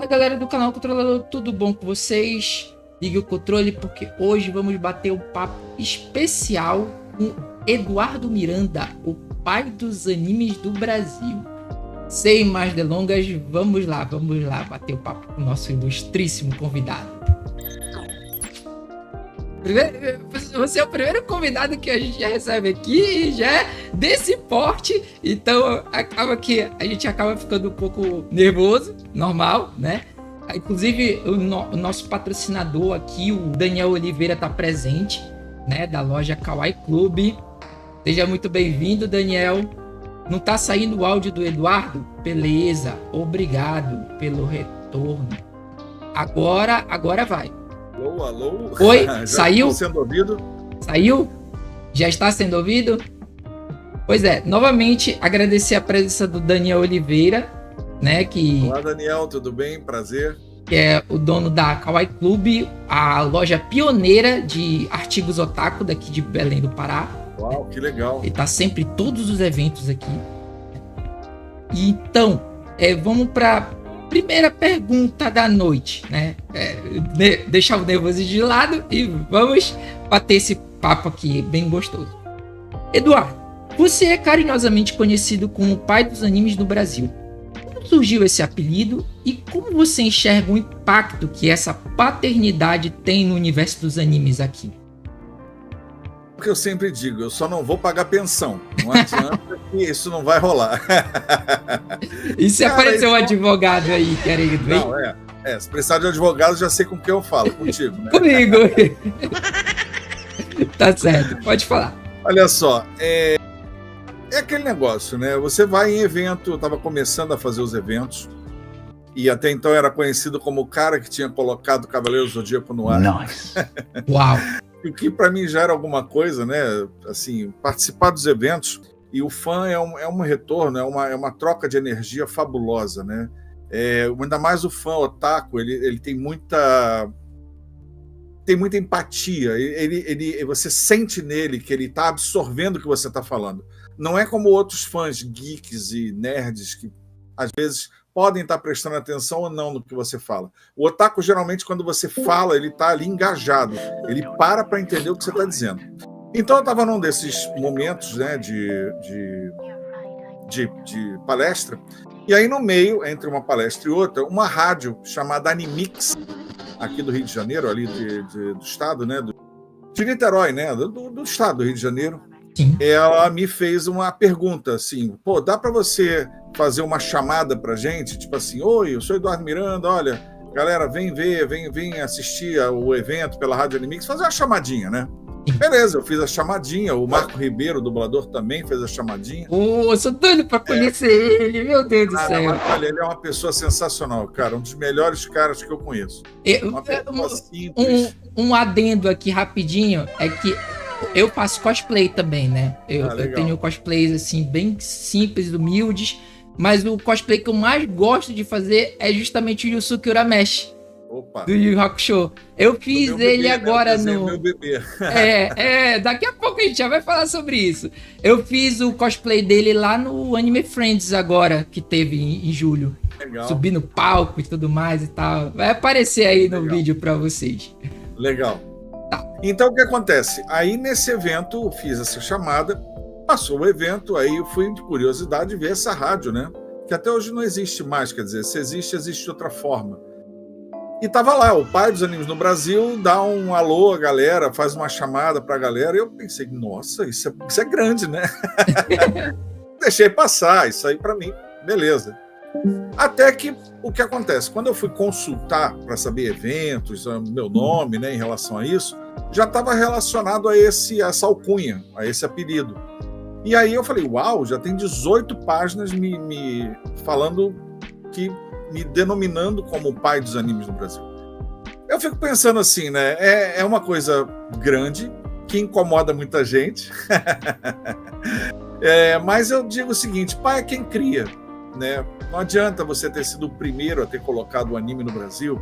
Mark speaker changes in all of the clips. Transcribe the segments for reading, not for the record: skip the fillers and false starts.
Speaker 1: Fala galera do canal Controlador, tudo bom com vocês? Ligue o controle porque hoje vamos bater um papo especial com Eduardo Miranda, o pai dos animes do Brasil. Sem mais delongas, vamos lá bater o papo com o nosso ilustríssimo convidado. Você é o primeiro convidado que a gente já recebe aqui e já é desse porte, então acaba que a gente acaba ficando um pouco nervoso, normal, né? Inclusive o nosso patrocinador aqui, o Daniel Oliveira, tá presente, né? Da loja Kawaii Club. Seja muito bem-vindo, Daniel. Não tá saindo o áudio do Eduardo? Beleza, obrigado pelo retorno. Agora vai.
Speaker 2: Alô?
Speaker 1: Oi,
Speaker 2: já
Speaker 1: saiu?
Speaker 2: Estou sendo ouvido?
Speaker 1: Saiu? Já está sendo ouvido? Pois é, novamente agradecer a presença do Daniel Oliveira, né?
Speaker 2: Olá, Daniel, tudo bem? Prazer.
Speaker 1: Que é o dono da Kawaii Club, a loja pioneira de artigos otaku daqui de Belém do Pará.
Speaker 2: Uau, que legal.
Speaker 1: Ele tá sempre em todos os eventos aqui. Então, vamos para primeira pergunta da noite, né? Deixar o nervosismo de lado e vamos bater esse papo aqui bem gostoso. Eduardo, você é carinhosamente conhecido como o pai dos animes do Brasil. Como surgiu esse apelido e como você enxerga o impacto que essa paternidade tem no universo dos animes aqui?
Speaker 2: O que eu sempre digo, eu só não vou pagar pensão. Não adianta que isso não vai rolar.
Speaker 1: E se aparecer um advogado aí querendo, hein?
Speaker 2: Não, se precisar de advogado, já sei com quem eu falo, contigo, né?
Speaker 1: Comigo. Tá certo, pode falar.
Speaker 2: Olha só, é aquele negócio, né? Você vai em evento, eu estava começando a fazer os eventos, e até então era conhecido como o cara que tinha colocado o Cavaleiro do Zodíaco no ar.
Speaker 1: Nice. Uau!
Speaker 2: O que para mim já era alguma coisa, né? Assim, participar dos eventos, e o fã é um retorno, é uma troca de energia fabulosa, né? Ainda mais o fã otaku, ele tem muita empatia, você sente nele que ele está absorvendo o que você está falando. Não é como outros fãs geeks e nerds que às vezes podem estar prestando atenção ou não no que você fala. O otaku, geralmente, quando você fala, ele está ali engajado, ele para entender o que você está dizendo. Então eu estava num desses momentos, né, de palestra, e aí no meio, entre uma palestra e outra, uma rádio chamada Animix, aqui do Rio de Janeiro, ali do estado, né, de Niterói, né, do estado do Rio de Janeiro.
Speaker 1: Sim.
Speaker 2: Ela me fez uma pergunta assim, pô, dá para você fazer uma chamada pra gente, tipo assim, oi, eu sou Eduardo Miranda, olha, galera, vem assistir o evento pela Rádio Animix, fazer uma chamadinha, né?
Speaker 1: Sim.
Speaker 2: Beleza, eu fiz a chamadinha, o Marco Ribeiro, o dublador, também fez a chamadinha.
Speaker 1: Eu sou doido pra conhecer ele, meu Deus do céu.
Speaker 2: Olha, ele é uma pessoa sensacional, cara, um dos melhores caras que eu conheço. Uma pessoa simples.
Speaker 1: Um adendo aqui rapidinho, é que eu faço cosplay também, né? Eu tenho cosplays assim, bem simples, humildes, mas o cosplay que eu mais gosto de fazer é justamente o Yusuke Urameshi.
Speaker 2: Opa.
Speaker 1: Do Yu Yu Hakusho. Eu fiz ele bebê, agora no...
Speaker 2: Meu bebê.
Speaker 1: Daqui a pouco a gente já vai falar sobre isso. Eu fiz o cosplay dele lá no Anime Friends agora, que teve em julho.
Speaker 2: Legal.
Speaker 1: Subi no palco e tudo mais e tal. Vai aparecer aí no vídeo pra vocês.
Speaker 2: Legal.
Speaker 1: Tá.
Speaker 2: Então o que acontece? Aí nesse evento eu fiz essa chamada, passou o evento, aí eu fui de curiosidade ver essa rádio, né? Que até hoje não existe mais, quer dizer, se existe de outra forma. E tava lá, o pai dos animes no Brasil, dá um alô à galera, faz uma chamada pra galera, e eu pensei, nossa, isso é grande, né? Deixei passar, isso aí pra mim, beleza. Até que o que acontece? Quando eu fui consultar para saber eventos, meu nome, né, em relação a isso, já estava relacionado a essa alcunha, a esse apelido. E aí eu falei, uau, já tem 18 páginas me falando me denominando como o pai dos animes no Brasil. Eu fico pensando assim, né? É uma coisa grande, que incomoda muita gente. Mas eu digo o seguinte, pai é quem cria, né? Não adianta você ter sido o primeiro a ter colocado o anime no Brasil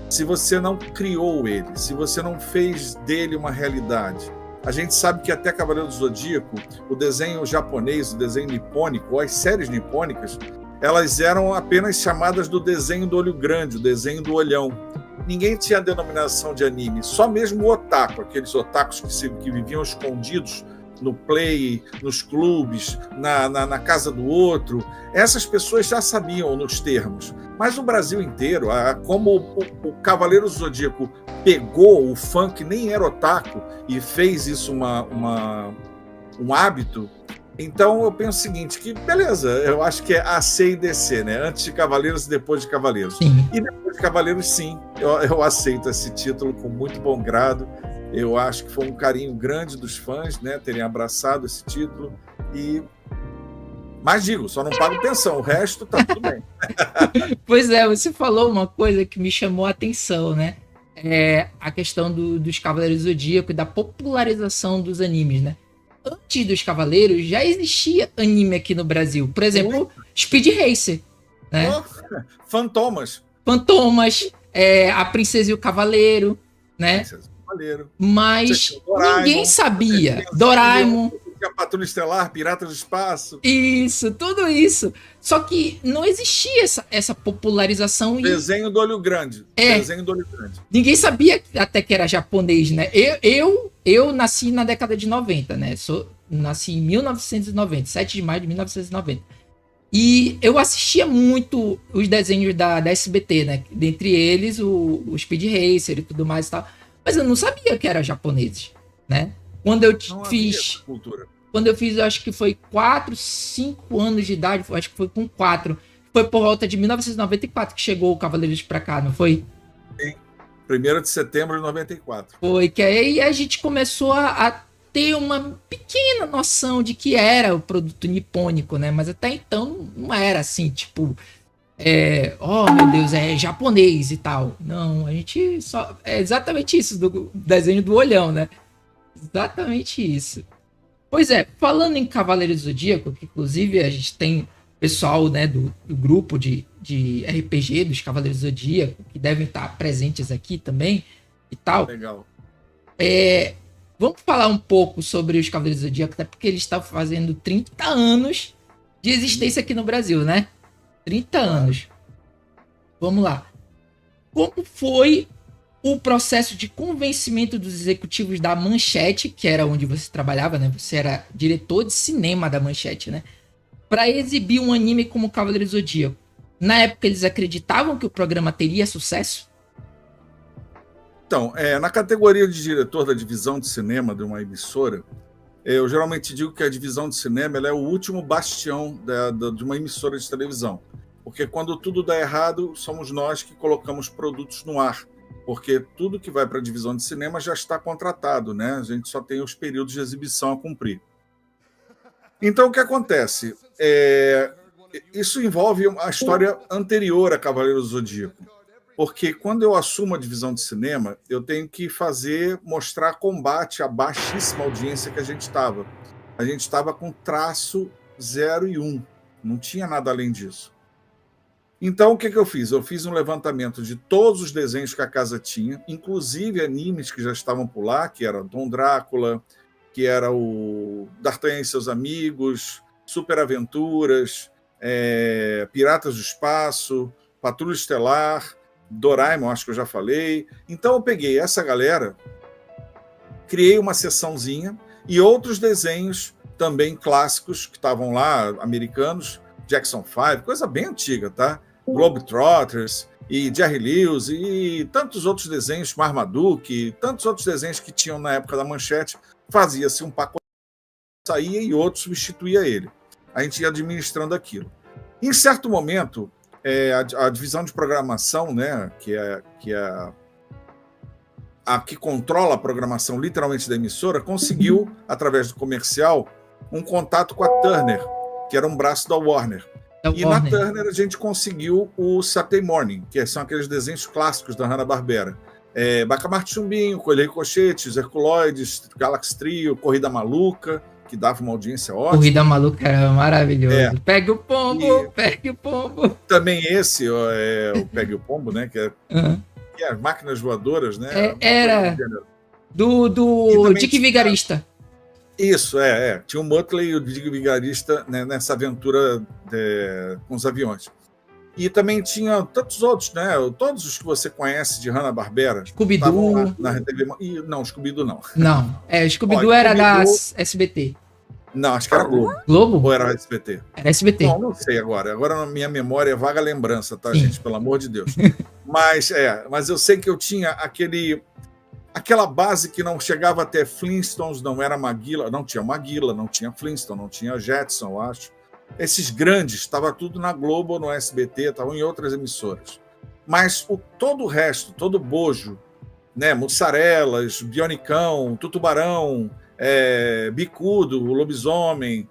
Speaker 2: se você não criou ele, se você não fez dele uma realidade. A gente sabe que até Cavaleiro do Zodíaco, o desenho japonês, o desenho nipônico, ou as séries nipônicas, elas eram apenas chamadas do desenho do olho grande, o desenho do olhão. Ninguém tinha a denominação de anime, só mesmo o otaku, aqueles otakus que viviam escondidos no play, nos clubes, na casa do outro. Essas pessoas já sabiam nos termos. Mas no Brasil inteiro, como o Cavaleiro do Zodíaco pegou o fã que nem era otaku e fez isso um hábito, então eu penso o seguinte, que beleza, eu acho que é AC e DC, né? Antes de Cavaleiros e depois de Cavaleiros.
Speaker 1: Sim.
Speaker 2: E depois de Cavaleiros, sim, eu aceito esse título com muito bom grado. Eu acho que foi um carinho grande dos fãs, né, terem abraçado esse título. Mas digo, só não pago pensão, o resto tá tudo bem.
Speaker 1: Pois é, você falou uma coisa que me chamou a atenção, né? A questão dos Cavaleiros do Zodíaco e da popularização dos animes, né? Antes dos Cavaleiros, já existia anime aqui no Brasil. Por exemplo, Speed Racer, né?
Speaker 2: Fantomas,
Speaker 1: A Princesa e o Cavaleiro, né? Mas ninguém sabia. Doraemon.
Speaker 2: A Patrulha Estelar, Piratas do Espaço.
Speaker 1: Isso, tudo isso. Só que não existia essa popularização.
Speaker 2: Desenho do olho grande. Desenho do olho grande.
Speaker 1: Ninguém sabia até que era japonês, né? Eu nasci na década de 90, né? Nasci em 1990, 7 de maio de 1990. E eu assistia muito os desenhos da SBT, né? Dentre eles, o Speed Racer e tudo mais e tal. Mas eu não sabia que era japonês, né? Quando eu fiz, eu acho que foi 4, 5 anos de idade, acho que foi com 4. Foi por volta de 1994 que chegou o Cavaleiros pra cá, não foi?
Speaker 2: Sim, 1º de setembro de 94.
Speaker 1: Foi, que aí a gente começou a ter uma pequena noção de que era o produto nipônico, né? Mas até então não era assim, tipo... oh meu Deus, é japonês e tal. Não, a gente só... É exatamente isso, do desenho do olhão, né? Exatamente isso. Pois é, falando em Cavaleiros do Zodíaco, que inclusive a gente tem pessoal, né, do grupo de RPG dos Cavaleiros do Zodíaco, que devem estar presentes aqui também e tal.
Speaker 2: Legal.
Speaker 1: Vamos falar um pouco sobre os Cavaleiros do Zodíaco, até porque eles estão fazendo 30 anos de existência aqui no Brasil, né? 30 anos. Vamos lá. Como foi o processo de convencimento dos executivos da Manchete, que era onde você trabalhava, né? Você era diretor de cinema da Manchete, né? Para exibir um anime como Cavaleiro do Zodíaco. Na época, eles acreditavam que o programa teria sucesso?
Speaker 2: Então, na categoria de diretor da divisão de cinema de uma emissora, eu geralmente digo que a divisão de cinema ela é o último bastião de uma emissora de televisão. Porque quando tudo dá errado, somos nós que colocamos produtos no ar. Porque tudo que vai para a divisão de cinema já está contratado, né? A gente só tem os períodos de exibição a cumprir. Então, o que acontece? Isso envolve a história anterior a Cavaleiro do Zodíaco. Porque quando eu assumo a divisão de cinema, eu tenho que mostrar combate à baixíssima audiência que a gente estava. A gente estava com traço 0 e 1. Não tinha nada além disso. Então, o que eu fiz? Eu fiz um levantamento de todos os desenhos que a casa tinha, inclusive animes que já estavam por lá, que era Dom Drácula, que era o D'Artagnan e seus amigos, Super Aventuras, Piratas do Espaço, Patrulha Estelar, Doraemon, acho que eu já falei. Então, eu peguei essa galera, criei uma seçãozinha e outros desenhos também clássicos que estavam lá, americanos, Jackson 5, coisa bem antiga, tá? Globetrotters e Jerry Lewis e tantos outros desenhos, Marmaduke, tantos outros desenhos que tinham na época da Manchete, fazia-se um pacote, saía e outro substituía ele. A gente ia administrando aquilo. Em certo momento, a divisão de programação, né, que é a que controla a programação literalmente da emissora, conseguiu, através do comercial, um contato com a Turner, que era um braço da Warner. Na Turner a gente conseguiu o Saturday Morning, que são aqueles desenhos clássicos da Hanna-Barbera. Bacamarte Chumbinho, Coelho Ricochete, os Herculoides, Galaxy Trio, Corrida Maluca, que dava uma audiência ótima.
Speaker 1: Corrida Maluca era maravilhoso. Pegue o pombo, pegue o pombo.
Speaker 2: Também esse, o Pegue o Pombo, né? Que é as máquinas voadoras, né?
Speaker 1: Era do Dick Vigarista.
Speaker 2: Isso, tinha o Muttley e o Dig Vigarista, né, nessa aventura com os aviões. E também tinha tantos outros, né? Todos os que você conhece de Hanna-Barbera.
Speaker 1: Scooby-Doo.
Speaker 2: Na TV. Não, Scooby-Doo não.
Speaker 1: Não, Scooby-Doo era da SBT.
Speaker 2: Não, acho que era Globo.
Speaker 1: Globo?
Speaker 2: Ou era SBT?
Speaker 1: Era SBT.
Speaker 2: Não sei agora. Agora na minha memória é vaga lembrança, tá,
Speaker 1: Sim.
Speaker 2: gente? Pelo amor de Deus. Mas eu sei que eu tinha aquela base que não chegava até Flintstones, não era Maguila, não tinha Maguila, não tinha Flintstone, não tinha Jetson, eu acho. Esses grandes, estava tudo na Globo, no SBT, estavam em outras emissoras. Mas todo o resto, todo o bojo, né, Mussarelas, Bionicão, Tutubarão, Bicudo, o Lobisomem,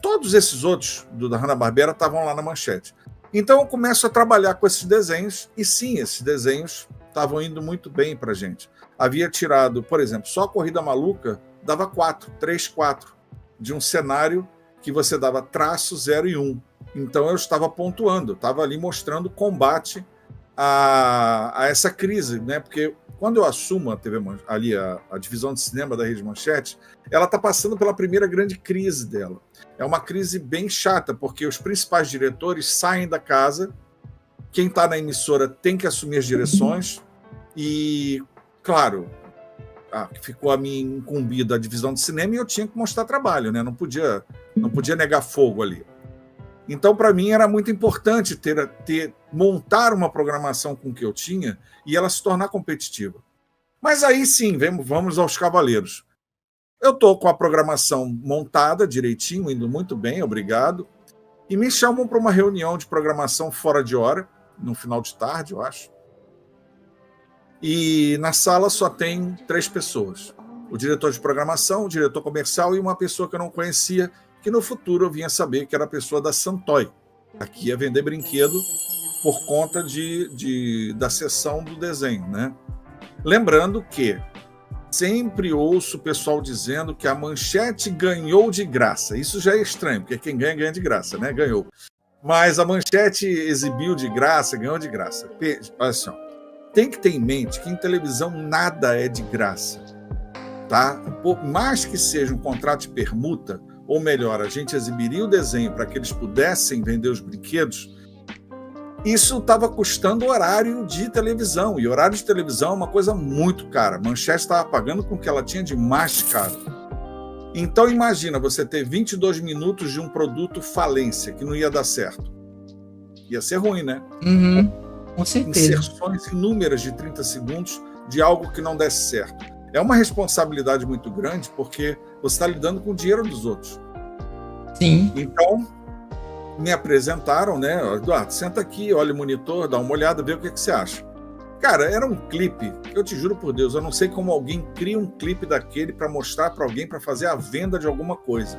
Speaker 2: todos esses outros da Hanna-Barbera estavam lá na Manchete. Então eu começo a trabalhar com esses desenhos, e sim, esses desenhos estavam indo muito bem para a gente. Havia tirado, por exemplo, só a Corrida Maluca dava 3, 4, de um cenário que você dava traço 0 e 1. Então eu estava pontuando, estava ali mostrando combate a essa crise, né? Porque quando eu assumo a TV ali a divisão de cinema da Rede Manchete, ela está passando pela primeira grande crise dela. É uma crise bem chata, porque os principais diretores saem da casa, quem está na emissora tem que assumir as direções e, claro, ficou a mim incumbida a divisão de cinema e eu tinha que mostrar trabalho, né? Não podia negar fogo ali. Então, para mim, era muito importante montar uma programação com o que eu tinha e ela se tornar competitiva. Mas aí sim, vamos aos cavaleiros. Eu estou com a programação montada direitinho, indo muito bem, obrigado, e me chamam para uma reunião de programação fora de hora, no final de tarde, eu acho. E na sala só tem 3 pessoas. O diretor de programação, o diretor comercial e uma pessoa que eu não conhecia, que no futuro eu vinha saber que era a pessoa da Santoy. Aqui ia vender brinquedo por conta da sessão do desenho, né? Lembrando que sempre ouço o pessoal dizendo que a Manchete ganhou de graça. Isso já é estranho, porque quem ganha, ganha de graça, né? Ganhou. Mas a Manchete exibiu de graça, ganhou de graça. Olha só. Tem que ter em mente que em televisão nada é de graça, tá? Por mais que seja um contrato de permuta, ou melhor, a gente exibiria o desenho para que eles pudessem vender os brinquedos, isso estava custando horário de televisão, e horário de televisão é uma coisa muito cara. A Manchete estava pagando com o que ela tinha de mais caro. Então imagina você ter 22 minutos de um produto falência, que não ia dar certo. Ia ser ruim, né?
Speaker 1: Uhum. Com certeza.
Speaker 2: Inserções inúmeras de 30 segundos de algo que não desse certo. É uma responsabilidade muito grande, porque você está lidando com o dinheiro dos outros.
Speaker 1: Sim.
Speaker 2: Então, me apresentaram, né? Eduardo, senta aqui, olha o monitor, dá uma olhada, vê o que você acha. Cara, era um clipe, eu te juro por Deus, eu não sei como alguém cria um clipe daquele para mostrar para alguém, para fazer a venda de alguma coisa.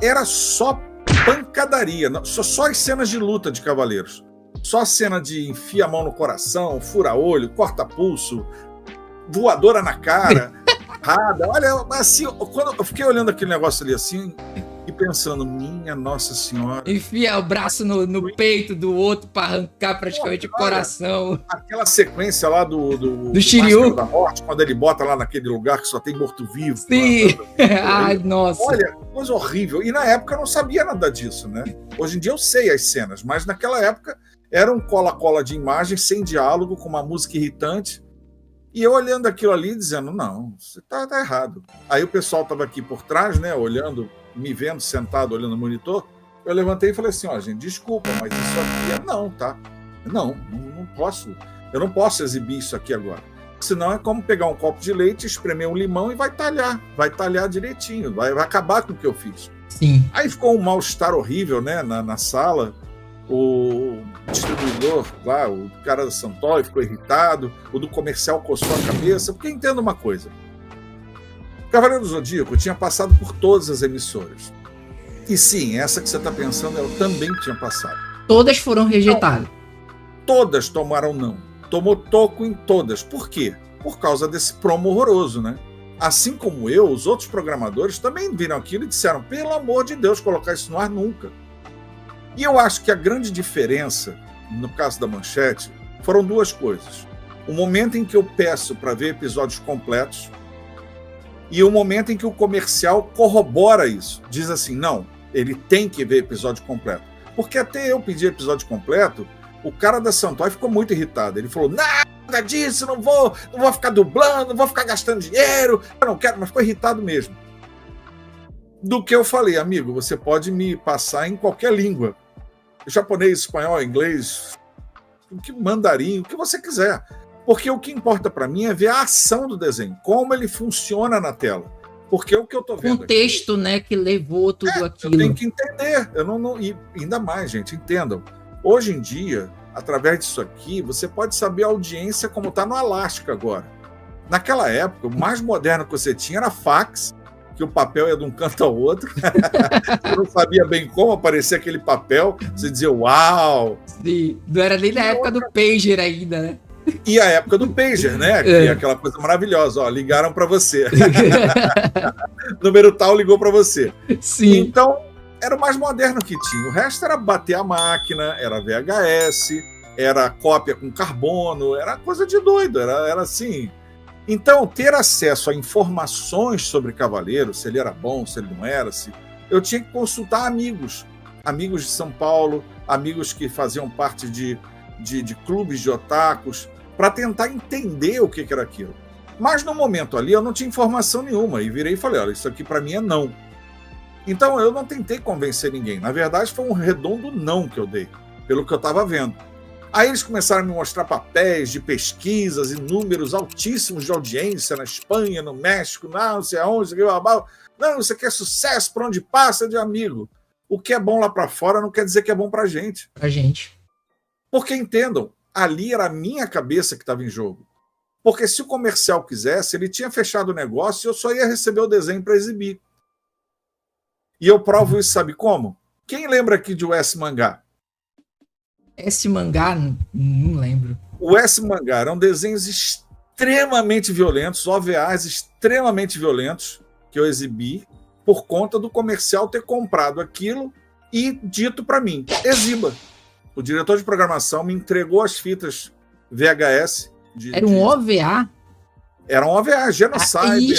Speaker 2: Era só pancadaria, só as cenas de luta de cavaleiros. Só a cena de enfia a mão no coração, fura olho, corta pulso, voadora na cara, rada. Olha, assim, quando eu fiquei olhando aquele negócio ali assim e pensando, minha Nossa Senhora.
Speaker 1: Enfia o braço no peito do outro para arrancar praticamente o coração.
Speaker 2: Aquela sequência lá do
Speaker 1: Shiryu
Speaker 2: da Morte, quando ele bota lá naquele lugar que só tem morto-vivo.
Speaker 1: Sim. Ai, nossa.
Speaker 2: Olha, coisa horrível. E na época eu não sabia nada disso, né? Hoje em dia eu sei as cenas, mas naquela época era um cola-cola de imagem, sem diálogo, com uma música irritante. E eu olhando aquilo ali, dizendo, não, você tá errado. Aí o pessoal estava aqui por trás, né, olhando, me vendo sentado, olhando o monitor. Eu levantei e falei assim, ó, gente, desculpa, mas isso aqui não, tá? Não posso. Eu não posso exibir isso aqui agora. Senão é como pegar um copo de leite, espremer um limão e vai talhar direitinho, vai acabar com o que eu fiz.
Speaker 1: Sim.
Speaker 2: Aí ficou um mal-estar horrível, né, na sala. O distribuidor lá, o cara da Santoy ficou irritado, o do comercial coçou a cabeça, porque entenda uma coisa. Cavaleiro do Zodíaco tinha passado por todas as emissoras. E sim, essa que você está pensando, ela também tinha passado.
Speaker 1: Todas foram rejeitadas.
Speaker 2: Não, todas tomaram não. Tomou toco em todas. Por quê? Por causa desse promo horroroso, né? Assim como eu, os outros programadores também viram aquilo e disseram, pelo amor de Deus, colocar isso no ar nunca. E eu acho que a grande diferença, no caso da Manchete, foram 2 coisas. O momento em que eu peço para ver episódios completos, e o momento em que o comercial corrobora isso. Diz assim, não, ele tem que ver episódio completo. Porque até eu pedi episódio completo, o cara da Santoy ficou muito irritado. Ele falou, nada disso, não vou ficar dublando, não vou ficar gastando dinheiro, eu não quero, mas ficou irritado mesmo. Do que eu falei, amigo, você pode me passar em qualquer língua. Japonês, espanhol, inglês, mandarim, o que você quiser. Porque o que importa para mim é ver a ação do desenho, como ele funciona na tela. Porque o que eu tô vendo
Speaker 1: o contexto, aqui, né, que levou tudo aquilo.
Speaker 2: Eu tenho que entender. E ainda mais, gente, entendam. Hoje em dia, através disso aqui, você pode saber a audiência como está no Alasca agora. Naquela época, o mais moderno que você tinha era fax, que o papel ia de um canto ao outro. Você não sabia bem como aparecia aquele papel. Você dizia, uau!
Speaker 1: Sim, não era nem na época do pager ainda, né?
Speaker 2: E a época do pager, né? Que é aquela coisa maravilhosa. Ó, ligaram para você. Número tal ligou para você.
Speaker 1: Sim.
Speaker 2: Então, era o mais moderno que tinha. O resto era bater a máquina, era VHS, era cópia com carbono, era coisa de doido, era assim. Então, ter acesso a informações sobre Cavaleiro, se ele era bom, se ele não era, eu tinha que consultar amigos de São Paulo, amigos que faziam parte de clubes de otakus, para tentar entender o que era aquilo. Mas no momento ali eu não tinha informação nenhuma, e virei e falei, olha, isso aqui para mim é não. Então eu não tentei convencer ninguém, na verdade foi um redondo não que eu dei, pelo que eu estava vendo. Aí eles começaram a me mostrar papéis de pesquisas e números altíssimos de audiência na Espanha, no México, não sei aonde, não, isso aqui é sucesso para onde passa, de amigo. O que é bom lá para fora não quer dizer que é bom para a gente.
Speaker 1: Pra gente.
Speaker 2: Porque entendam, ali era a minha cabeça que estava em jogo. Porque se o comercial quisesse, ele tinha fechado o negócio e eu só ia receber o desenho para exibir. E eu provo isso, sabe como? Quem lembra aqui de US Mangá?
Speaker 1: Esse mangá, não lembro.
Speaker 2: O S Mangá eram desenhos extremamente violentos, OVAs extremamente violentos, que eu exibi, por conta do comercial ter comprado aquilo e dito para mim, exiba. O diretor de programação me entregou as fitas VHS.
Speaker 1: Era um OVA?
Speaker 2: Era um OVA, Genocyber.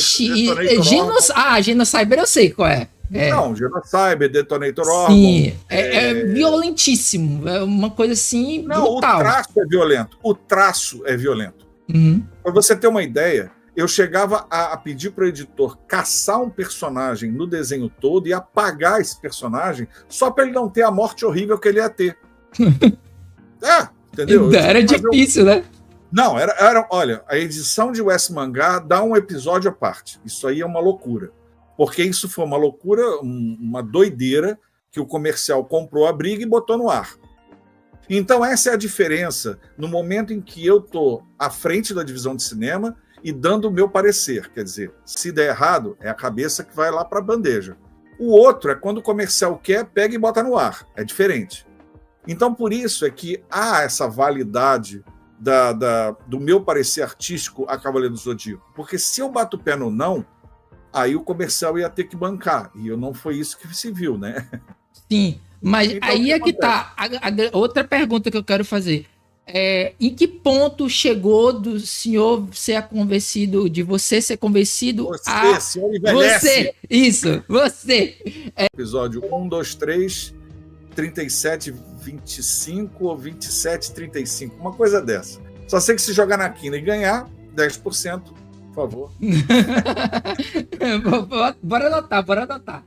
Speaker 1: Genocyber eu sei qual é.
Speaker 2: Não, Genocyber, Detonator Orgon.
Speaker 1: Sim, é violentíssimo. É uma coisa assim brutal.
Speaker 2: O traço é violento. O traço é violento.
Speaker 1: Uhum.
Speaker 2: Para você ter uma ideia, eu chegava a pedir para o editor caçar um personagem no desenho todo e apagar esse personagem só para ele não ter a morte horrível que ele ia ter. Entendeu?
Speaker 1: Era difícil, né?
Speaker 2: Não, olha, a edição de US Mangá dá um episódio à parte. Isso aí é uma loucura. Porque isso foi uma loucura, uma doideira, que o comercial comprou a briga e botou no ar. Então essa é a diferença no momento em que eu estou à frente da divisão de cinema e dando o meu parecer. Quer dizer, se der errado, é a cabeça que vai lá para a bandeja. O outro é quando o comercial quer, pega e bota no ar. É diferente. Então por isso é que há essa validade do meu parecer artístico a Cavaleiro do Zodíaco. Porque se eu bato o pé no não, aí o comercial ia ter que bancar. E não foi isso que se viu, né? Sim,
Speaker 1: mas então, aí é que tá. A outra pergunta que eu quero fazer. Em que ponto chegou do senhor ser convencido, de você ser convencido
Speaker 2: senhor envelhece.
Speaker 1: Você.
Speaker 2: Episódio 1, 2, 3, 37, 25 ou 27, 35. Uma coisa dessa. Só sei que se jogar na quina e ganhar, 10%. Por favor.
Speaker 1: Bora anotar.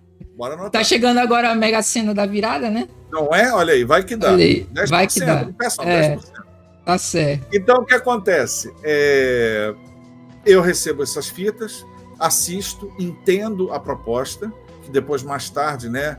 Speaker 1: Tá chegando agora a Mega Sena da virada, né?
Speaker 2: Não é? Olha aí, vai que dá.
Speaker 1: 10%, vai que dá.
Speaker 2: 10%.
Speaker 1: Tá certo.
Speaker 2: Então, o que acontece? Eu recebo essas fitas, assisto, entendo a proposta, que depois, mais tarde, né,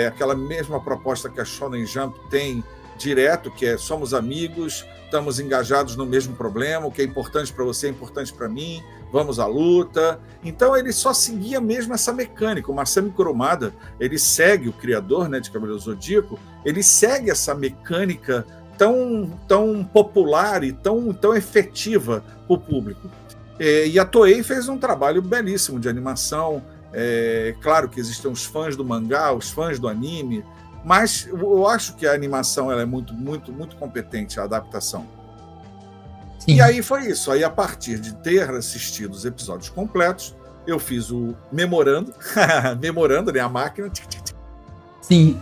Speaker 2: aquela mesma proposta que a Shonen Jump tem direto, que é somos amigos, estamos engajados no mesmo problema, o que é importante para você é importante para mim, vamos à luta. Então ele só seguia mesmo essa mecânica. O Masami Kurumada, ele segue, o criador, né, de Cavaleiro do Zodíaco, ele segue essa mecânica tão popular e tão efetiva para o público. E a Toei fez um trabalho belíssimo de animação. Claro que existem os fãs do mangá, os fãs do anime, mas eu acho que a animação ela é muito, muito, muito competente, a adaptação. Sim. E aí foi isso. Aí, a partir de ter assistido os episódios completos, eu fiz o memorando, memorando, né, a máquina,
Speaker 1: Sim.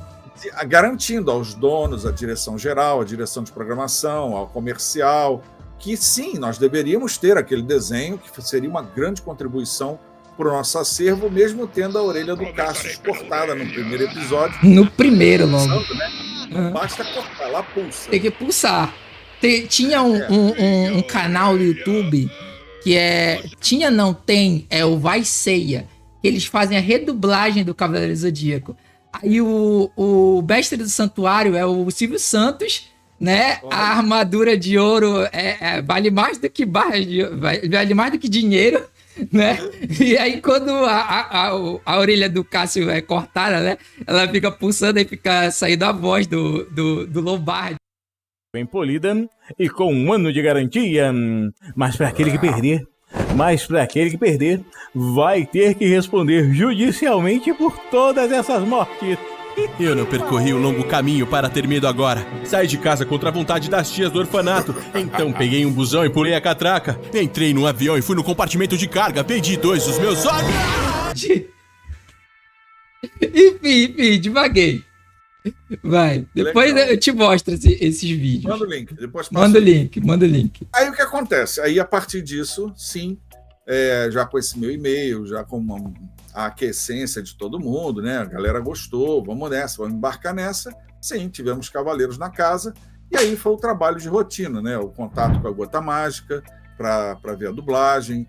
Speaker 2: garantindo aos donos, à direção geral, à direção de programação, ao comercial, que sim, nós deveríamos ter aquele desenho, que seria uma grande contribuição para o nosso acervo, mesmo tendo a orelha do Cassius cortada no primeiro episódio.
Speaker 1: No primeiro, logo.
Speaker 2: Não basta cortar, ela pulsa.
Speaker 1: Tem que pulsar. Tinha um canal do YouTube que é... Tinha, não tem, é o Vai Ceia. Que eles fazem a redublagem do Cavaleiro Zodíaco. Aí o mestre do santuário é o Silvio Santos, né? A armadura de ouro vale mais do que vale mais do que dinheiro, né? E aí quando a orelha do Cássio é cortada, né? Ela fica pulsando e fica saindo a voz do Lombardi.
Speaker 3: Bem polida e com 1 ano de garantia. Mas para aquele que perder, vai ter que responder judicialmente por todas essas mortes.
Speaker 4: Eu não percorri um longo caminho para ter medo agora. Saí de casa contra a vontade das tias do orfanato. Então peguei um busão e pulei a catraca. Entrei num avião e fui no compartimento de carga. Perdi 2 dos meus olhos.
Speaker 1: Enfim, devaguei. Vai, depois eu te mostro esses vídeos.
Speaker 2: Manda o link, depois
Speaker 1: manda o link.
Speaker 2: Aí o que acontece? Aí a partir disso, sim, já com esse meu e-mail, já com a aquiescência de todo mundo, né? A galera gostou, vamos embarcar nessa. Sim, tivemos cavaleiros na casa, e aí foi o trabalho de rotina, né? O contato com a Gota Mágica, para ver a dublagem,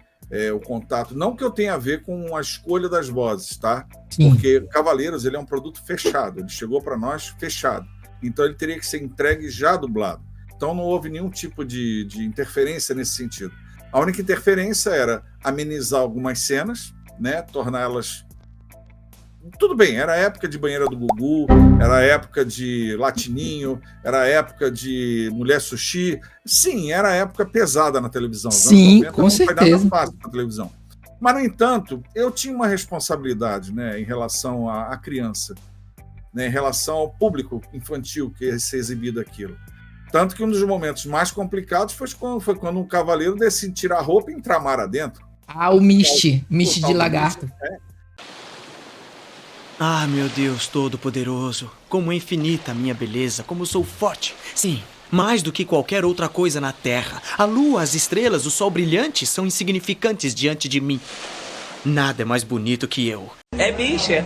Speaker 2: o contato, não que eu tenha a ver com a escolha das vozes, tá? Sim. Porque Cavaleiros, ele é um produto fechado, ele chegou para nós fechado, então ele teria que ser entregue já dublado. Então não houve nenhum tipo de interferência nesse sentido. A única interferência era amenizar algumas cenas, né? Torná-las... Tudo bem, era a época de Banheira do Gugu, era a época de Latininho, era a época de Mulher Sushi. Sim, era a época pesada na televisão.
Speaker 1: Sim, com certeza.
Speaker 2: Não foi nada fácil na televisão. Mas, no entanto, eu tinha uma responsabilidade, né, em relação à criança, né, em relação ao público infantil que ia ser exibido aquilo. Tanto que um dos momentos mais complicados foi quando um cavaleiro decide tirar a roupa e entrar mar adentro.
Speaker 1: Ah, o Misty de lagarto.
Speaker 5: Ah, meu Deus Todo-Poderoso, como é infinita a minha beleza, como sou forte. Sim, mais do que qualquer outra coisa na Terra. A lua, as estrelas, o sol brilhante são insignificantes diante de mim. Nada é mais bonito que eu.
Speaker 6: É bicha.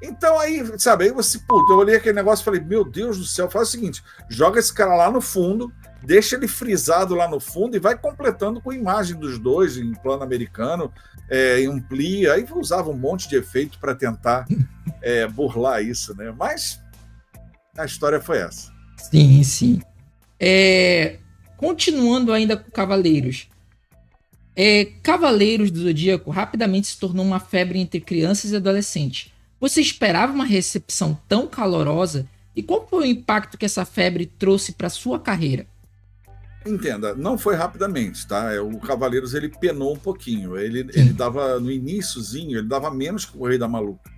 Speaker 2: Então aí, sabe, aí você, puta, eu olhei aquele negócio e falei, meu Deus do céu, faz o seguinte, joga esse cara lá no fundo, deixa ele frisado lá no fundo e vai completando com a imagem dos dois em plano americano, amplia, aí usava um monte de efeito para tentar burlar isso, né? Mas a história foi essa.
Speaker 1: Sim. Continuando ainda com Cavaleiros. Cavaleiros do Zodíaco rapidamente se tornou uma febre entre crianças e adolescentes. Você esperava uma recepção tão calorosa? E qual foi o impacto que essa febre trouxe para sua carreira?
Speaker 2: Entenda, não foi rapidamente, tá? O Cavaleiros, ele penou um pouquinho. Ele dava, no iniciozinho, ele dava menos que o Correio da Maluca.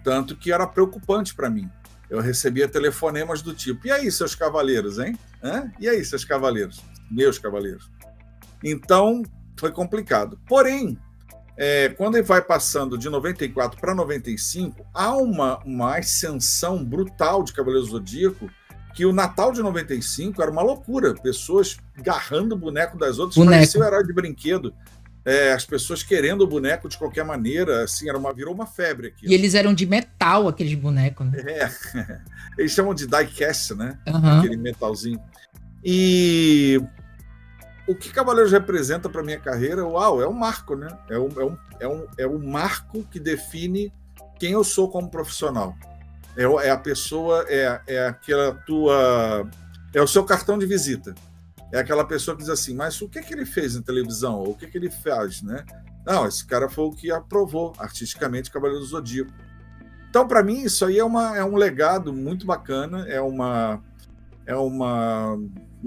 Speaker 2: Tanto que era preocupante para mim. Eu recebia telefonemas do tipo, e aí, seus cavaleiros, hein? E aí, seus cavaleiros? Meus cavaleiros. Então, foi complicado. Porém, quando ele vai passando de 94 para 95, há uma ascensão brutal de Cavaleiros do Zodíaco, que o Natal de 95 era uma loucura. Pessoas agarrando o boneco das outras, parecia o herói de brinquedo. As pessoas querendo o boneco de qualquer maneira, assim, virou uma febre aqui.
Speaker 1: E eles eram de metal, aqueles bonecos, né?
Speaker 2: Eles chamam de diecast, né?
Speaker 1: Uhum.
Speaker 2: Aquele metalzinho. E o que Cavaleiros representa para minha carreira, uau, é um marco, né? É um marco que define quem eu sou como profissional. É a pessoa, aquela tua... É o seu cartão de visita. É aquela pessoa que diz assim, mas o que ele fez na televisão? Ou o que ele faz, né? Não, esse cara foi o que aprovou artisticamente Cavaleiro do Zodíaco. Então, para mim, isso aí é um legado muito bacana, é uma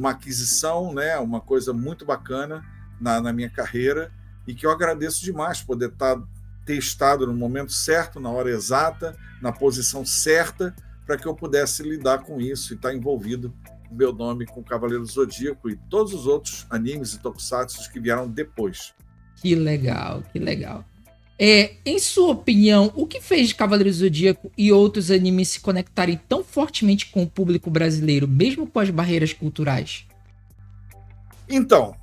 Speaker 2: aquisição, né? Uma coisa muito bacana na minha carreira e que eu agradeço demais poder ter estado no momento certo, na hora exata, na posição certa, para que eu pudesse lidar com isso e estar envolvido o meu nome com o Cavaleiro do Zodíaco e todos os outros animes e tokusatsu que vieram depois.
Speaker 1: Que legal, que legal. Em sua opinião, o que fez Cavaleiros do Zodíaco e outros animes se conectarem tão fortemente com o público brasileiro, mesmo com as barreiras culturais?
Speaker 2: Então,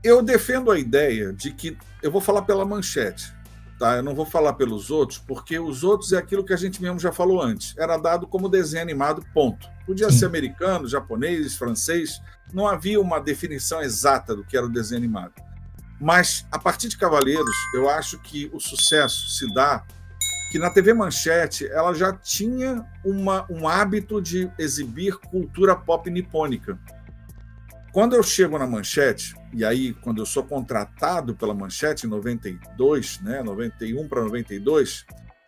Speaker 2: eu defendo a ideia de que... Eu vou falar pela Manchete, tá? Eu não vou falar pelos outros, porque os outros é aquilo que a gente mesmo já falou antes. Era dado como desenho animado, ponto. Podia ser americano, japonês, francês. Não havia uma definição exata do que era o desenho animado. Mas, a partir de Cavaleiros, eu acho que o sucesso se dá que na TV Manchete ela já tinha um hábito de exibir cultura pop nipônica. Quando eu chego na Manchete, e aí quando eu sou contratado pela Manchete em 92, né, 91 para 92,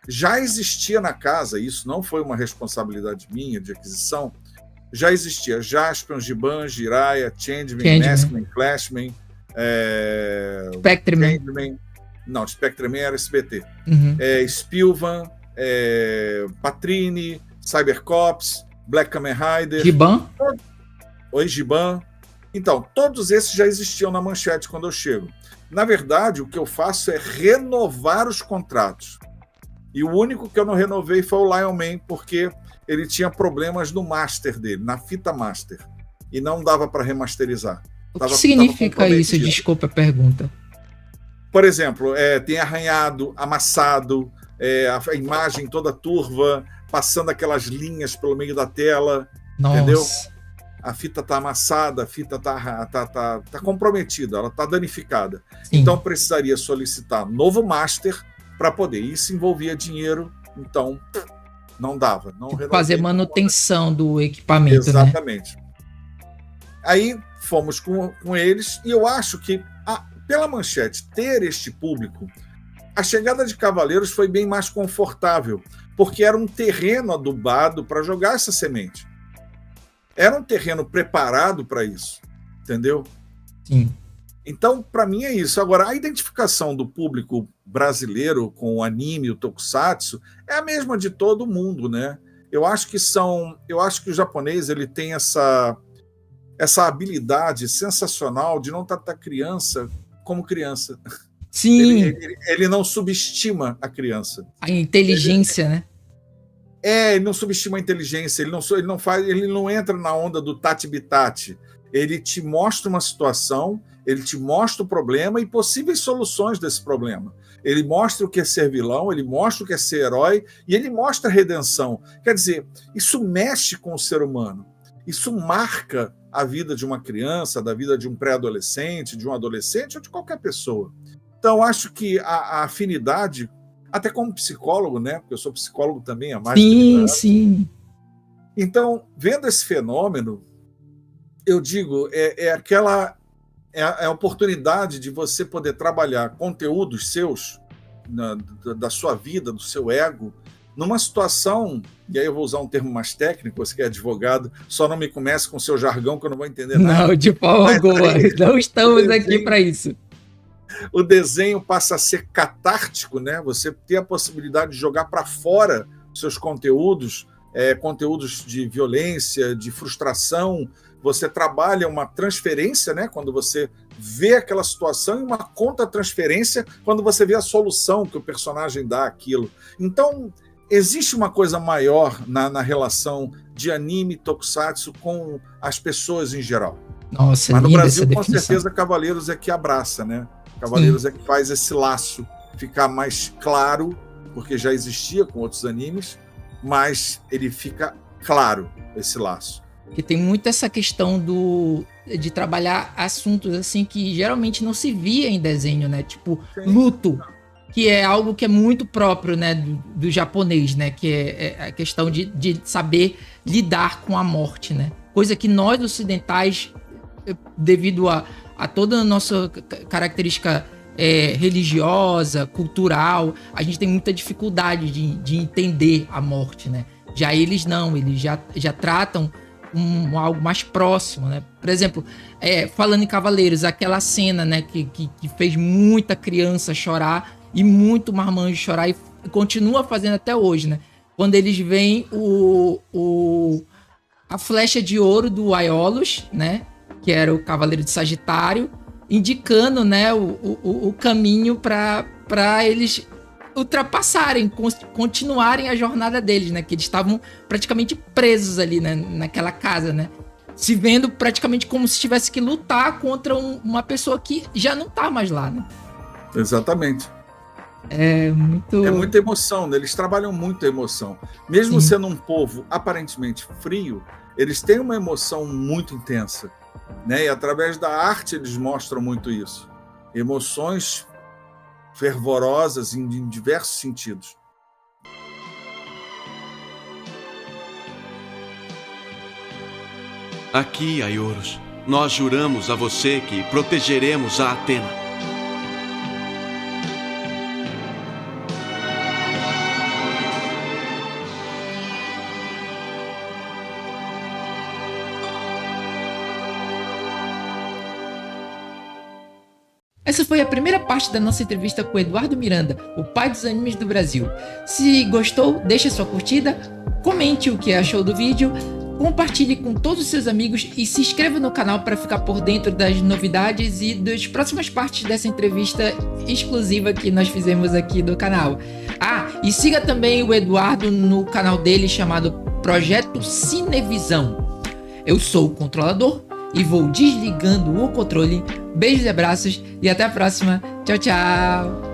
Speaker 2: já existia na casa, isso não foi uma responsabilidade minha de aquisição, já existia Jaspion, Giban, Jiraiya, Changeman, Maskman, Flashman,
Speaker 1: Spectreman.
Speaker 2: Não, Spectreman era SBT.
Speaker 1: Uhum.
Speaker 2: Spilvan, Patrine, Cybercops, Black Kamen Rider.
Speaker 1: Giban?
Speaker 2: Oi, Giban. Então, todos esses já existiam na Manchete quando eu chego. Na verdade, o que eu faço é renovar os contratos. E o único que eu não renovei foi o Lion Man, porque ele tinha problemas no master dele, na fita master. E não dava para remasterizar.
Speaker 1: O que significa isso? Desculpa a pergunta.
Speaker 2: Por exemplo, tem arranhado, amassado, a imagem toda turva, passando aquelas linhas pelo meio da tela.
Speaker 1: Nossa.
Speaker 2: Entendeu? A fita está amassada, a fita tá comprometida, ela está danificada.
Speaker 1: Sim.
Speaker 2: Então precisaria solicitar novo master para poder. Isso envolvia dinheiro, então não dava. Não
Speaker 1: fazer manutenção do equipamento.
Speaker 2: Exatamente. Né? Aí fomos com eles, e eu acho que, pela Manchete ter este público, a chegada de Cavaleiros foi bem mais confortável, porque era um terreno adubado para jogar essa semente. Era um terreno preparado para isso, entendeu?
Speaker 1: Sim.
Speaker 2: Então, para mim é isso. Agora, a identificação do público brasileiro com o anime e o tokusatsu é a mesma de todo mundo, né? Eu acho que o japonês ele tem essa habilidade sensacional de não tratar criança como criança.
Speaker 1: Sim.
Speaker 2: Ele não subestima a criança.
Speaker 1: A inteligência, né?
Speaker 2: Ele não subestima a inteligência, ele não entra na onda do tati-bitati. Ele te mostra uma situação, ele te mostra o problema e possíveis soluções desse problema. Ele mostra o que é ser vilão, ele mostra o que é ser herói e ele mostra a redenção. Quer dizer, isso mexe com o ser humano. Isso marca a vida de uma criança, da vida de um pré-adolescente, de um adolescente ou de qualquer pessoa. Então, acho que a afinidade, até como psicólogo, né? Porque eu sou psicólogo também há mais de 30 anos.
Speaker 1: Sim.
Speaker 2: Então, vendo esse fenômeno, eu digo, é a oportunidade de você poder trabalhar conteúdos seus, da sua vida, do seu ego, numa situação, e aí eu vou usar um termo mais técnico, você que é advogado, só não me comece com o seu jargão que eu não vou entender nada.
Speaker 1: Não, de forma alguma, não estamos aqui para isso.
Speaker 2: O desenho passa a ser catártico, né? Você ter a possibilidade de jogar para fora seus conteúdos, conteúdos de violência, de frustração. Você trabalha uma transferência, né? Quando você vê aquela situação, e uma contra-transferência quando você vê a solução que o personagem dá àquilo. Então, existe uma coisa maior na relação de anime, tokusatsu com as pessoas em geral.
Speaker 1: Nossa,
Speaker 2: mas no Brasil, com
Speaker 1: definição.
Speaker 2: certeza, Cavaleiros é que abraça, né? Cavaleiros é que faz esse laço ficar mais claro, porque já existia com outros animes, mas ele fica claro, esse laço.
Speaker 1: Que tem muito essa questão de trabalhar assuntos assim que geralmente não se via em desenho, né? Tipo, luto, que é algo que é muito próprio, né, do japonês, né? Que é a questão de saber lidar com a morte, né? Coisa que nós ocidentais, devido a toda a nossa característica religiosa, cultural, a gente tem muita dificuldade de entender a morte, né? Já eles não, eles já tratam algo mais próximo, né? Por exemplo, falando em Cavaleiros, aquela cena, né, que fez muita criança chorar e muito marmanjo chorar e continua fazendo até hoje, né? Quando eles veem a flecha de ouro do Aiolos, né? Que era o Cavaleiro de Sagitário, indicando, né, o caminho para eles ultrapassarem, continuarem a jornada deles, né? Que eles estavam praticamente presos ali, né, naquela casa, né? Se vendo praticamente como se tivesse que lutar contra uma pessoa que já não tá mais lá, né?
Speaker 2: Exatamente.
Speaker 1: É
Speaker 2: muita emoção, né? Eles trabalham muito a emoção. Mesmo
Speaker 1: Sim.
Speaker 2: sendo um povo aparentemente frio, eles têm uma emoção muito intensa, né? E através da arte eles mostram muito isso. Emoções fervorosas em diversos sentidos.
Speaker 6: Aqui, Aioros, nós juramos a você que protegeremos a Atena.
Speaker 1: Essa foi a primeira parte da nossa entrevista com o Eduardo Miranda, o pai dos animes do Brasil. Se gostou, deixa sua curtida, comente o que achou do vídeo, compartilhe com todos os seus amigos e se inscreva no canal para ficar por dentro das novidades e das próximas partes dessa entrevista exclusiva que nós fizemos aqui do canal. E siga também o Eduardo no canal dele chamado Projeto Cinevisão. Eu sou o controlador e vou desligando o controle. Beijos e abraços e até a próxima. Tchau, tchau!